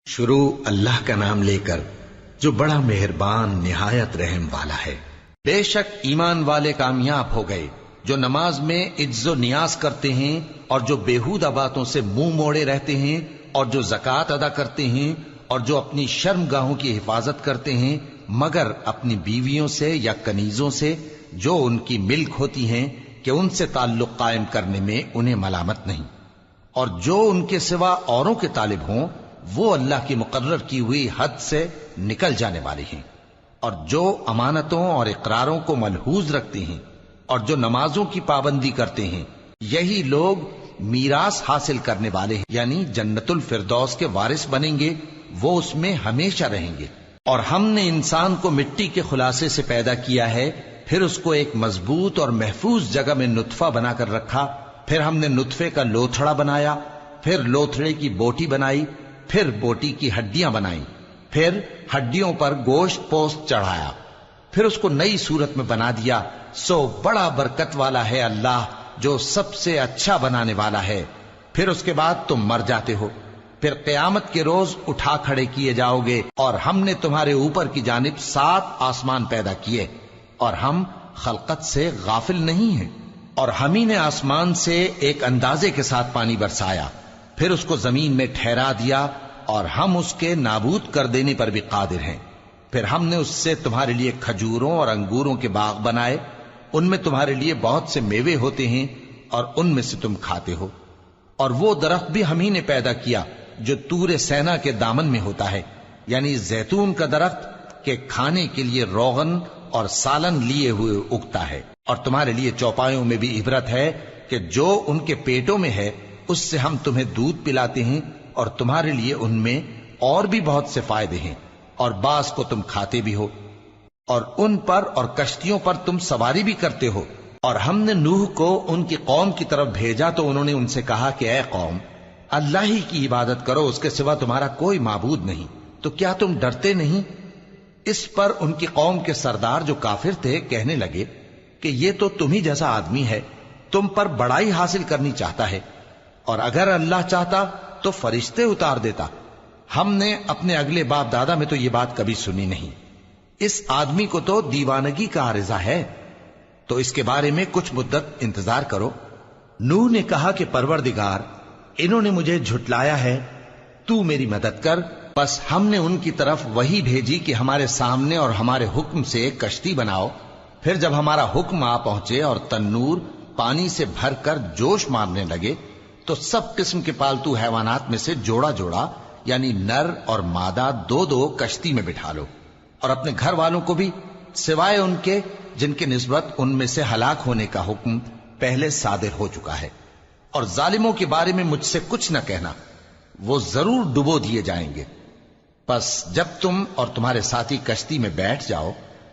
شروع اللہ کا نام لے کر جو بڑا مہربان نہایت رحم والا ہے۔ بے شک ایمان والے کامیاب ہو گئے جو نماز میں عجز و نیاز کرتے ہیں اور جو بیہودہ باتوں سے منہ موڑے رہتے ہیں اور جو زکوٰۃ ادا کرتے ہیں اور جو اپنی شرم گاہوں کی حفاظت کرتے ہیں مگر اپنی بیویوں سے یا کنیزوں سے جو ان کی ملک ہوتی ہیں کہ ان سے تعلق قائم کرنے میں انہیں ملامت نہیں، اور جو ان کے سوا اوروں کے طالب ہوں وہ اللہ کی مقرر کی ہوئی حد سے نکل جانے والے ہیں، اور جو امانتوں اور اقراروں کو ملحوظ رکھتے ہیں اور جو نمازوں کی پابندی کرتے ہیں یہی لوگ میراث حاصل کرنے والے ہیں، یعنی جنت الفردوس کے وارث بنیں گے، وہ اس میں ہمیشہ رہیں گے۔ اور ہم نے انسان کو مٹی کے خلاصے سے پیدا کیا ہے، پھر اس کو ایک مضبوط اور محفوظ جگہ میں نطفہ بنا کر رکھا، پھر ہم نے نطفے کا لوتھڑا بنایا، پھر لوتھڑے کی بوٹی بنائی، پھر بوٹی کی ہڈیاں بنائیں، پھر ہڈیوں پر گوشت پوست چڑھایا، پھر اس کو نئی صورت میں بنا دیا۔ سو بڑا برکت والا ہے اللہ جو سب سے اچھا بنانے والا ہے۔ پھر اس کے بعد تم مر جاتے ہو، پھر قیامت کے روز اٹھا کھڑے کیے جاؤ گے، اور ہم نے تمہارے اوپر کی جانب 7 آسمان پیدا کیے، اور ہم خلقت سے غافل نہیں ہیں۔ اور ہم ہی نے آسمان سے ایک اندازے کے ساتھ پانی برسایا، پھر اس کو زمین میں ٹھہرا دیا، اور ہم اس کے نابود کر دینے پر بھی قادر ہیں۔ پھر ہم نے اس سے تمہارے لیے کھجوروں اور انگوروں کے باغ بنائے، ان میں تمہارے لیے بہت سے میوے ہوتے ہیں اور ان میں سے تم کھاتے ہو۔ اور وہ درخت بھی ہم ہی نے پیدا کیا جو طور سینا کے دامن میں ہوتا ہے، یعنی زیتون کا درخت کہ کھانے کے لیے روغن اور سالن لیے ہوئے اگتا ہے، اور تمہارے لیے چوپایوں میں بھی عبرت ہے کہ جو ان کے پیٹوں میں ہے اس سے ہم تمہیں دودھ پلاتے ہیں، اور تمہارے لیے ان میں اور بھی بہت سے فائدے ہیں، اور بعض کو تم کھاتے بھی ہو، اور ان پر اور کشتیوں پر تم سواری بھی کرتے ہو۔ اور ہم نے نوح کو ان کی قوم کی طرف بھیجا تو انہوں نے ان سے کہا کہ اے قوم، اللہ ہی کی عبادت کرو، اس کے سوا تمہارا کوئی معبود نہیں، تو کیا تم ڈرتے نہیں؟ اس پر ان کی قوم کے سردار جو کافر تھے کہنے لگے کہ یہ تو تم ہی جیسا آدمی ہے، تم پر بڑائی حاصل کرنی چاہتا ہے، اور اگر اللہ چاہتا تو فرشتے اتار دیتا۔ ہم نے اپنے اگلے باپ دادا میں تو یہ بات کبھی سنی نہیں، اس آدمی کو تو دیوانگی کا عارضہ ہے، تو اس کے بارے میں کچھ مدت انتظار کرو۔ نوح نے کہا کہ پروردگار، انہوں نے مجھے جھٹلایا ہے، تو میری مدد کر۔ پس ہم نے ان کی طرف وحی بھیجی کہ ہمارے سامنے اور ہمارے حکم سے ایک کشتی بناؤ۔ پھر جب ہمارا حکم آ پہنچے اور تنور پانی سے بھر کر جوش مارنے لگے تو سب قسم کے پالتو حیوانات میں سے جوڑا جوڑا یعنی نر اور مادہ 2 کشتی میں بٹھا لو، اور اپنے گھر والوں کو بھی سوائے ان کے جن کے نسبت ان میں سے ہلاک ہونے کا حکم پہلے صادر ہو چکا ہے۔ اور ظالموں کے بارے میں مجھ سے کچھ نہ کہنا، وہ ضرور ڈبو دیے جائیں گے۔ پس جب تم اور تمہارے ساتھی کشتی میں بیٹھ جاؤ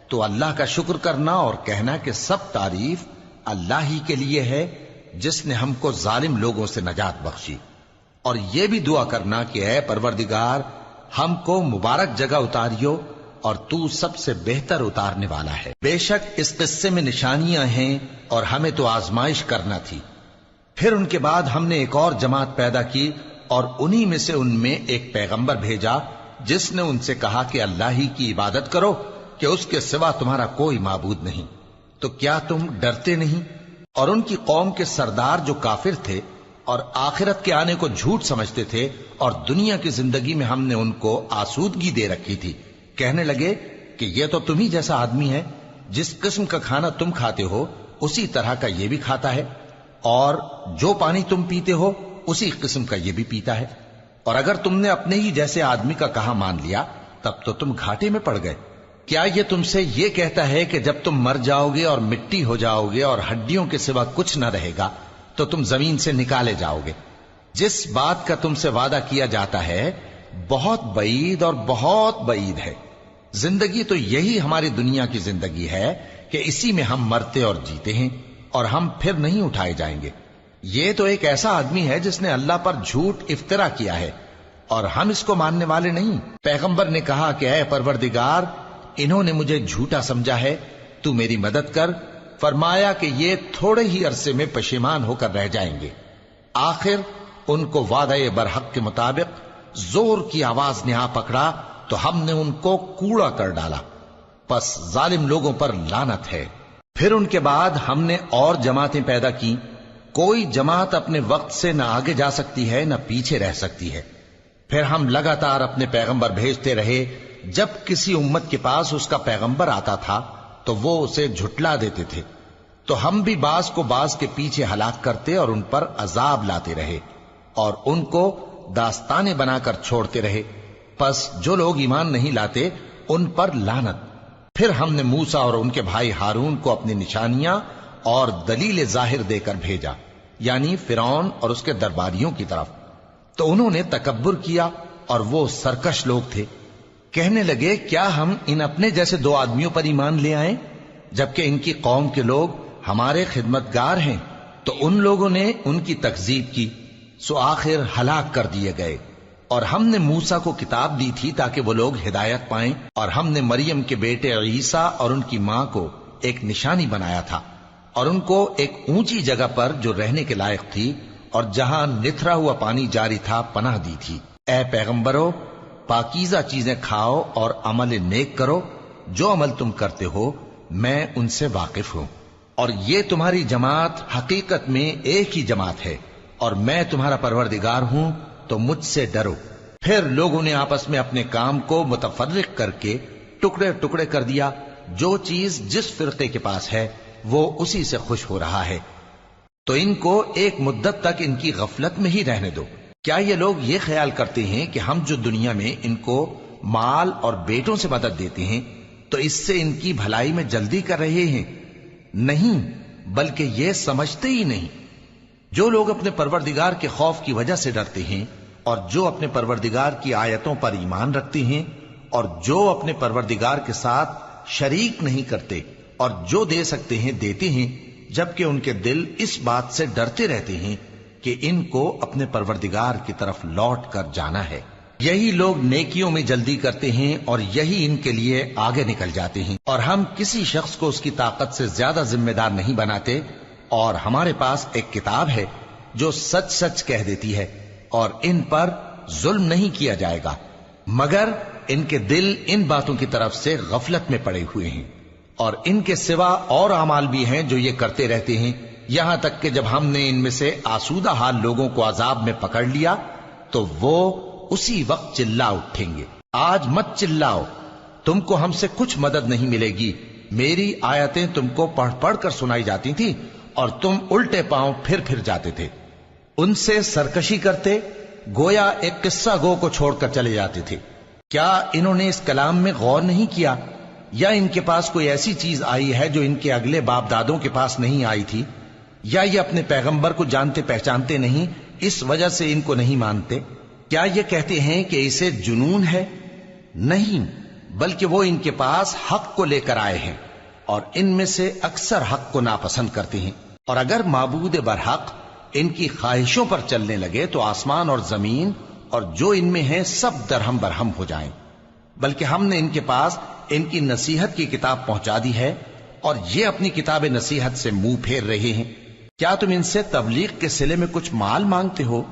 تو اللہ کا شکر کرنا اور کہنا کہ سب تعریف اللہ ہی کے لیے ہے جس نے ہم کو ظالم لوگوں سے نجات بخشی۔ اور یہ بھی دعا کرنا کہ اے پروردگار، ہم کو مبارک جگہ اتاریو اور تو سب سے بہتر اتارنے والا ہے۔ بے شک اس قصے میں نشانیاں ہیں اور ہمیں تو آزمائش کرنا تھی۔ پھر ان کے بعد ہم نے ایک اور جماعت پیدا کی اور انہی میں سے ان میں ایک پیغمبر بھیجا جس نے ان سے کہا کہ اللہ ہی کی عبادت کرو کہ اس کے سوا تمہارا کوئی معبود نہیں، تو کیا تم ڈرتے نہیں؟ اور ان کی قوم کے سردار جو کافر تھے اور آخرت کے آنے کو جھوٹ سمجھتے تھے اور دنیا کی زندگی میں ہم نے ان کو آسودگی دے رکھی تھی، کہنے لگے کہ یہ تو تم ہی جیسا آدمی ہے، جس قسم کا کھانا تم کھاتے ہو اسی طرح کا یہ بھی کھاتا ہے، اور جو پانی تم پیتے ہو اسی قسم کا یہ بھی پیتا ہے، اور اگر تم نے اپنے ہی جیسے آدمی کا کہا مان لیا تب تو تم گھاٹے میں پڑ گئے۔ کیا یہ تم سے یہ کہتا ہے کہ جب تم مر جاؤ گے اور مٹی ہو جاؤ گے اور ہڈیوں کے سوا کچھ نہ رہے گا تو تم زمین سے نکالے جاؤ گے؟ جس بات کا تم سے وعدہ کیا جاتا ہے بہت بعید اور بہت بعید ہے۔ زندگی تو یہی ہماری دنیا کی زندگی ہے کہ اسی میں ہم مرتے اور جیتے ہیں، اور ہم پھر نہیں اٹھائے جائیں گے۔ یہ تو ایک ایسا آدمی ہے جس نے اللہ پر جھوٹ افطرا کیا ہے، اور ہم اس کو ماننے والے نہیں۔ پیغمبر نے کہا کہ اے پروردگار، انہوں نے مجھے جھوٹا سمجھا ہے، تو میری مدد کر۔ فرمایا کہ یہ تھوڑے ہی عرصے میں پشیمان ہو کر رہ جائیں گے۔ آخر ان کو وعدہ برحق کے مطابق زور کی آواز نے آ پکڑا تو ہم نے ان کو کوڑا کر ڈالا، پس ظالم لوگوں پر لعنت ہے۔ پھر ان کے بعد ہم نے اور جماعتیں پیدا کی، کوئی جماعت اپنے وقت سے نہ آگے جا سکتی ہے نہ پیچھے رہ سکتی ہے۔ پھر ہم لگاتار اپنے پیغمبر بھیجتے رہے، جب کسی امت کے پاس اس کا پیغمبر آتا تھا تو وہ اسے جھٹلا دیتے تھے، تو ہم بھی بعض کو بعض کے پیچھے ہلاک کرتے اور ان پر عذاب لاتے رہے اور ان کو داستانیں بنا کر چھوڑتے رہے۔ پس جو لوگ ایمان نہیں لاتے ان پر لعنت۔ پھر ہم نے موسیٰ اور ان کے بھائی ہارون کو اپنی نشانیاں اور دلیل ظاہر دے کر بھیجا، یعنی فرعون اور اس کے درباریوں کی طرف، تو انہوں نے تکبر کیا اور وہ سرکش لوگ تھے۔ کہنے لگے کیا ہم ان اپنے جیسے دو آدمیوں پر ایمان لے آئیں جبکہ ان کی قوم کے لوگ ہمارے خدمتگار ہیں؟ تو ان لوگوں نے ان کی تکذیب کی، سو آخر ہلاک کر دیے گئے۔ اور ہم نے موسیٰ کو کتاب دی تھی تاکہ وہ لوگ ہدایت پائیں، اور ہم نے مریم کے بیٹے عیسیٰ اور ان کی ماں کو ایک نشانی بنایا تھا اور ان کو ایک اونچی جگہ پر جو رہنے کے لائق تھی اور جہاں نتھرا ہوا پانی جاری تھا پناہ دی تھی۔ اے پیغمبرو، پاکیزہ چیزیں کھاؤ اور عمل نیک کرو، جو عمل تم کرتے ہو میں ان سے واقف ہوں، اور یہ تمہاری جماعت حقیقت میں ایک ہی جماعت ہے، اور میں تمہارا پروردگار ہوں تو مجھ سے ڈرو۔ پھر لوگوں نے آپس میں اپنے کام کو متفرق کر کے ٹکڑے ٹکڑے کر دیا، جو چیز جس فرقے کے پاس ہے وہ اسی سے خوش ہو رہا ہے، تو ان کو ایک مدت تک ان کی غفلت میں ہی رہنے دو۔ کیا یہ لوگ یہ خیال کرتے ہیں کہ ہم جو دنیا میں ان کو مال اور بیٹوں سے مدد دیتے ہیں تو اس سے ان کی بھلائی میں جلدی کر رہے ہیں؟ نہیں، بلکہ یہ سمجھتے ہی نہیں۔ جو لوگ اپنے پروردگار کے خوف کی وجہ سے ڈرتے ہیں اور جو اپنے پروردگار کی آیتوں پر ایمان رکھتے ہیں اور جو اپنے پروردگار کے ساتھ شریک نہیں کرتے اور جو دے سکتے ہیں دیتے ہیں، جبکہ ان کے دل اس بات سے ڈرتے رہتے ہیں کہ ان کو اپنے پروردگار کی طرف لوٹ کر جانا ہے۔ یہی لوگ نیکیوں میں جلدی کرتے ہیں اور یہی ان کے لیے آگے نکل جاتے ہیں، اور ہم کسی شخص کو اس کی طاقت سے زیادہ ذمہ دار نہیں بناتے، اور ہمارے پاس ایک کتاب ہے جو سچ سچ کہہ دیتی ہے، اور ان پر ظلم نہیں کیا جائے گا، مگر ان کے دل ان باتوں کی طرف سے غفلت میں پڑے ہوئے ہیں، اور ان کے سوا اور اعمال بھی ہیں جو یہ کرتے رہتے ہیں، یہاں تک کہ جب ہم نے ان میں سے آسودہ حال لوگوں کو عذاب میں پکڑ لیا تو وہ اسی وقت چلا اٹھیں گے۔ آج مت چلاؤ، تم کو ہم سے کچھ مدد نہیں ملے گی، میری آیتیں تم کو پڑھ پڑھ کر سنائی جاتی تھی اور تم الٹے پاؤں پھر جاتے تھے۔ ان سے سرکشی کرتے، گویا ایک قصہ گو کو چھوڑ کر چلے جاتے تھے۔ کیا انہوں نے اس کلام میں غور نہیں کیا، یا ان کے پاس کوئی ایسی چیز آئی ہے جو ان کے اگلے باپ دادوں کے پاس نہیں آئی تھی، یا یہ اپنے پیغمبر کو جانتے پہچانتے نہیں اس وجہ سے ان کو نہیں مانتے؟ کیا یہ کہتے ہیں کہ اسے جنون ہے؟ نہیں، بلکہ وہ ان کے پاس حق کو لے کر آئے ہیں، اور ان میں سے اکثر حق کو ناپسند کرتے ہیں۔ اور اگر معبود برحق ان کی خواہشوں پر چلنے لگے تو آسمان اور زمین اور جو ان میں ہے سب درہم برہم ہو جائیں۔ بلکہ ہم نے ان کے پاس ان کی نصیحت کی کتاب پہنچا دی ہے، اور یہ اپنی کتاب نصیحت سے منہ پھیر رہے ہیں۔ کیا تم ان سے تبلیغ کے صلے میں کچھ مال مانگتے ہو؟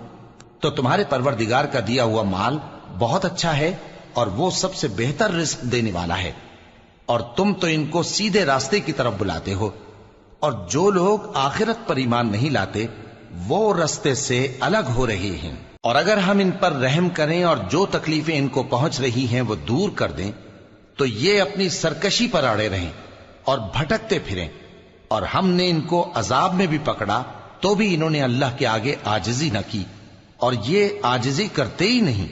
تو تمہارے پروردگار کا دیا ہوا مال بہت اچھا ہے، اور وہ سب سے بہتر رزق دینے والا ہے، اور تم تو ان کو سیدھے راستے کی طرف بلاتے ہو۔ اور جو لوگ آخرت پر ایمان نہیں لاتے وہ راستے سے الگ ہو رہے ہیں۔ اور اگر ہم ان پر رحم کریں اور جو تکلیفیں ان کو پہنچ رہی ہیں وہ دور کر دیں تو یہ اپنی سرکشی پر اڑے رہیں اور بھٹکتے پھریں، اور ہم نے ان کو عذاب میں بھی پکڑا تو بھی انہوں نے اللہ کے آگے عاجزی نہ کی، اور یہ عاجزی کرتے ہی نہیں،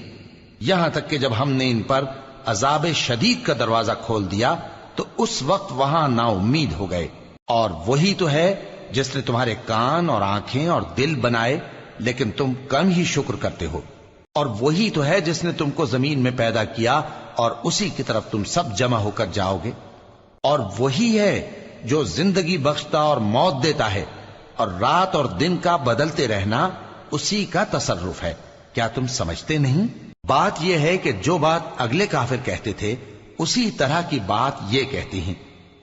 یہاں تک کہ جب ہم نے ان پر عذاب شدید کا دروازہ کھول دیا تو اس وقت وہاں نا امید ہو گئے۔ اور وہی تو ہے جس نے تمہارے کان اور آنکھیں اور دل بنائے، لیکن تم کم ہی شکر کرتے ہو۔ اور وہی تو ہے جس نے تم کو زمین میں پیدا کیا اور اسی کی طرف تم سب جمع ہو کر جاؤ گے۔ اور وہی ہے جو زندگی بخشتا اور موت دیتا ہے، اور رات اور دن کا بدلتے رہنا اسی کا تصرف ہے۔ کیا تم سمجھتے نہیں؟ بات یہ ہے کہ جو بات اگلے کافر کہتے تھے اسی طرح کی بات یہ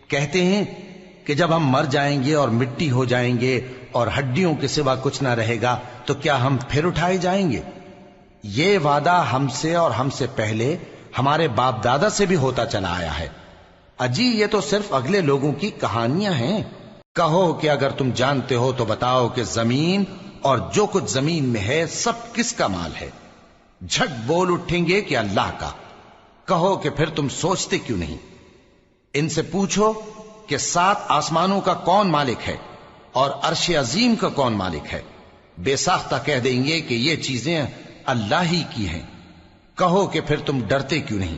کہتے ہیں کہ جب ہم مر جائیں گے اور مٹی ہو جائیں گے اور ہڈیوں کے سوا کچھ نہ رہے گا تو کیا ہم پھر اٹھائے جائیں گے؟ یہ وعدہ ہم سے اور ہم سے پہلے ہمارے باپ دادا سے بھی ہوتا چلا آیا ہے۔ اجی یہ تو صرف اگلے لوگوں کی کہانیاں ہیں۔ کہو کہ اگر تم جانتے ہو تو بتاؤ کہ زمین اور جو کچھ زمین میں ہے سب کس کا مال ہے؟ جھٹ بول اٹھیں گے کہ اللہ کا۔ کہو کہ پھر تم سوچتے کیوں نہیں؟ ان سے پوچھو کہ 7 آسمانوں کا کون مالک ہے اور عرش عظیم کا کون مالک ہے؟ بے ساختہ کہہ دیں گے کہ یہ چیزیں اللہ ہی کی ہیں۔ کہو کہ پھر تم ڈرتے کیوں نہیں؟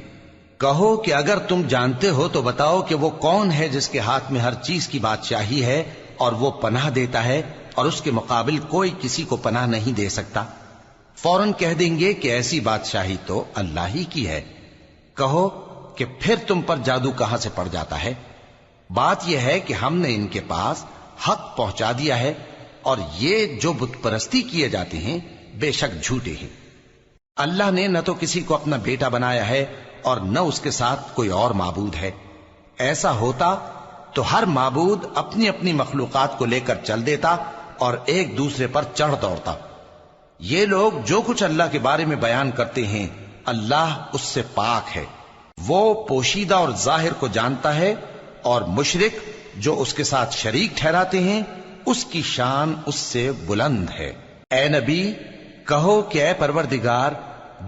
کہو کہ اگر تم جانتے ہو تو بتاؤ کہ وہ کون ہے جس کے ہاتھ میں ہر چیز کی بادشاہی ہے اور وہ پناہ دیتا ہے اور اس کے مقابل کوئی کسی کو پناہ نہیں دے سکتا؟ فوراً کہہ دیں گے کہ ایسی بادشاہی تو اللہ ہی کی ہے۔ کہو کہ پھر تم پر جادو کہاں سے پڑ جاتا ہے؟ بات یہ ہے کہ ہم نے ان کے پاس حق پہنچا دیا ہے اور یہ جو بت پرستی کیے جاتے ہیں بے شک جھوٹے ہیں۔ اللہ نے نہ تو کسی کو اپنا بیٹا بنایا ہے اور نہ اس کے ساتھ کوئی اور معبود ہے۔ ایسا ہوتا تو ہر معبود اپنی اپنی مخلوقات کو لے کر چل دیتا اور ایک دوسرے پر چڑھ دوڑتا۔ یہ لوگ جو کچھ اللہ کے بارے میں بیان کرتے ہیں اللہ اس سے پاک ہے، وہ پوشیدہ اور ظاہر کو جانتا ہے، اور مشرک جو اس کے ساتھ شریک ٹھہراتے ہیں اس کی شان اس سے بلند ہے۔ اے نبی کہو کہ اے پروردگار،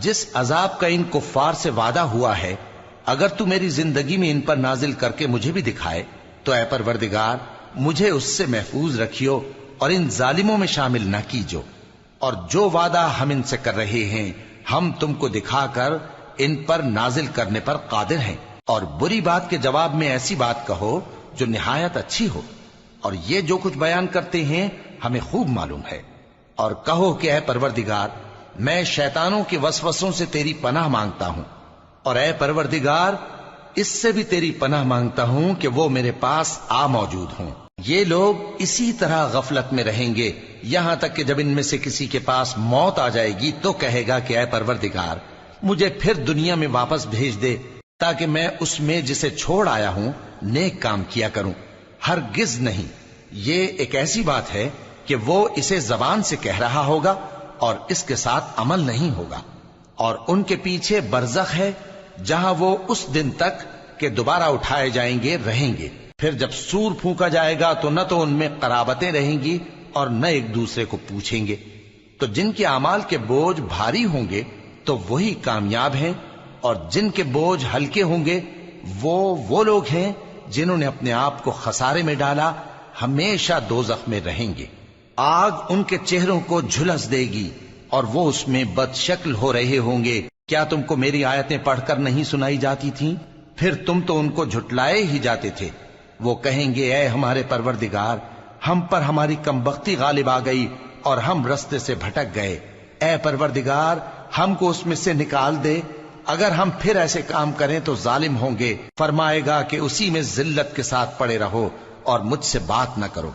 جس عذاب کا ان کفار سے وعدہ ہوا ہے اگر تو میری زندگی میں ان پر نازل کر کے مجھے بھی دکھائے تو اے پروردگار مجھے اس سے محفوظ رکھیو اور ان ظالموں میں شامل نہ کیجو، اور جو وعدہ ہم ان سے کر رہے ہیں ہم تم کو دکھا کر ان پر نازل کرنے پر قادر ہیں۔ اور بری بات کے جواب میں ایسی بات کہو جو نہایت اچھی ہو، اور یہ جو کچھ بیان کرتے ہیں ہمیں خوب معلوم ہے۔ اور کہو کہ اے پروردگار میں شیطانوں کے وسوسوں سے تیری پناہ مانگتا ہوں، اور اے پروردگار اس سے بھی تیری پناہ مانگتا ہوں کہ وہ میرے پاس آ موجود ہوں۔ یہ لوگ اسی طرح غفلت میں رہیں گے یہاں تک کہ جب ان میں سے کسی کے پاس موت آ جائے گی تو کہے گا کہ اے پروردگار مجھے پھر دنیا میں واپس بھیج دے تاکہ میں اس میں جسے چھوڑ آیا ہوں نیک کام کیا کروں۔ ہرگز نہیں، یہ ایک ایسی بات ہے کہ وہ اسے زبان سے کہہ رہا ہوگا اور اس کے ساتھ عمل نہیں ہوگا، اور ان کے پیچھے برزخ ہے جہاں وہ اس دن تک کہ دوبارہ اٹھائے جائیں گے رہیں گے۔ پھر جب سور پھونکا جائے گا تو نہ تو ان میں قرابتیں رہیں گی اور نہ ایک دوسرے کو پوچھیں گے۔ تو جن کے اعمال کے بوجھ بھاری ہوں گے تو وہی کامیاب ہیں، اور جن کے بوجھ ہلکے ہوں گے وہ لوگ ہیں جنہوں نے اپنے آپ کو خسارے میں ڈالا، ہمیشہ دوزخ میں رہیں گے۔ آگ ان کے چہروں کو جھلس دے گی اور وہ اس میں بد شکل ہو رہے ہوں گے۔ کیا تم کو میری آیتیں پڑھ کر نہیں سنائی جاتی تھیں؟ پھر تم تو ان کو جھٹلائے ہی جاتے تھے۔ وہ کہیں گے اے ہمارے پروردگار ہم پر ہماری کمبختی غالب آ گئی اور ہم رستے سے بھٹک گئے، اے پروردگار ہم کو اس میں سے نکال دے، اگر ہم پھر ایسے کام کریں تو ظالم ہوں گے۔ فرمائے گا کہ اسی میں ذلت کے ساتھ پڑے رہو اور مجھ سے بات نہ کرو۔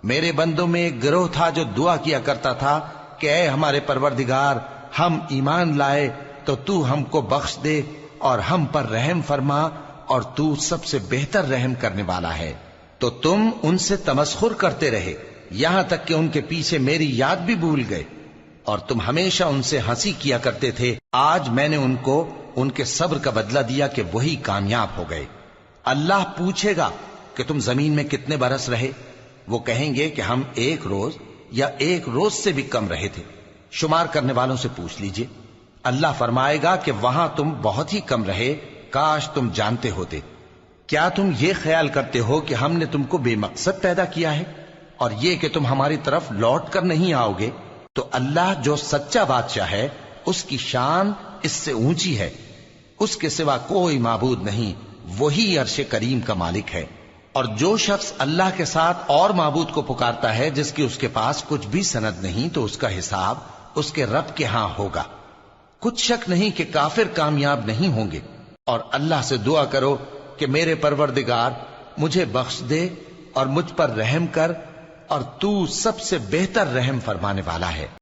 میرے بندوں میں ایک گروہ تھا جو دعا کیا کرتا تھا کہ اے ہمارے پروردگار ہم ایمان لائے تو تو ہم کو بخش دے اور ہم پر رحم فرما، اور تو سب سے بہتر رحم کرنے والا ہے۔ تو تم ان سے تمسخر کرتے رہے یہاں تک کہ ان کے پیچھے میری یاد بھی بھول گئے، اور تم ہمیشہ ان سے ہنسی کیا کرتے تھے۔ آج میں نے ان کو ان کے صبر کا بدلہ دیا کہ وہی کامیاب ہو گئے۔ اللہ پوچھے گا کہ تم زمین میں کتنے برس رہے؟ وہ کہیں گے کہ ہم 1 روز یا 1 روز سے بھی کم رہے تھے، شمار کرنے والوں سے پوچھ لیجئے۔ اللہ فرمائے گا کہ وہاں تم بہت ہی کم رہے، کاش تم جانتے ہوتے۔ کیا تم یہ خیال کرتے ہو کہ ہم نے تم کو بے مقصد پیدا کیا ہے اور یہ کہ تم ہماری طرف لوٹ کر نہیں آؤ گے؟ تو اللہ جو سچا بادشاہ ہے اس کی شان اس سے اونچی ہے، اس کے سوا کوئی معبود نہیں، وہی عرش کریم کا مالک ہے۔ اور جو شخص اللہ کے ساتھ اور معبود کو پکارتا ہے جس کی اس کے پاس کچھ بھی سند نہیں تو اس کا حساب اس کے رب کے ہاں ہوگا۔ کچھ شک نہیں کہ کافر کامیاب نہیں ہوں گے۔ اور اللہ سے دعا کرو کہ میرے پروردگار مجھے بخش دے اور مجھ پر رحم کر، اور تو سب سے بہتر رحم فرمانے والا ہے۔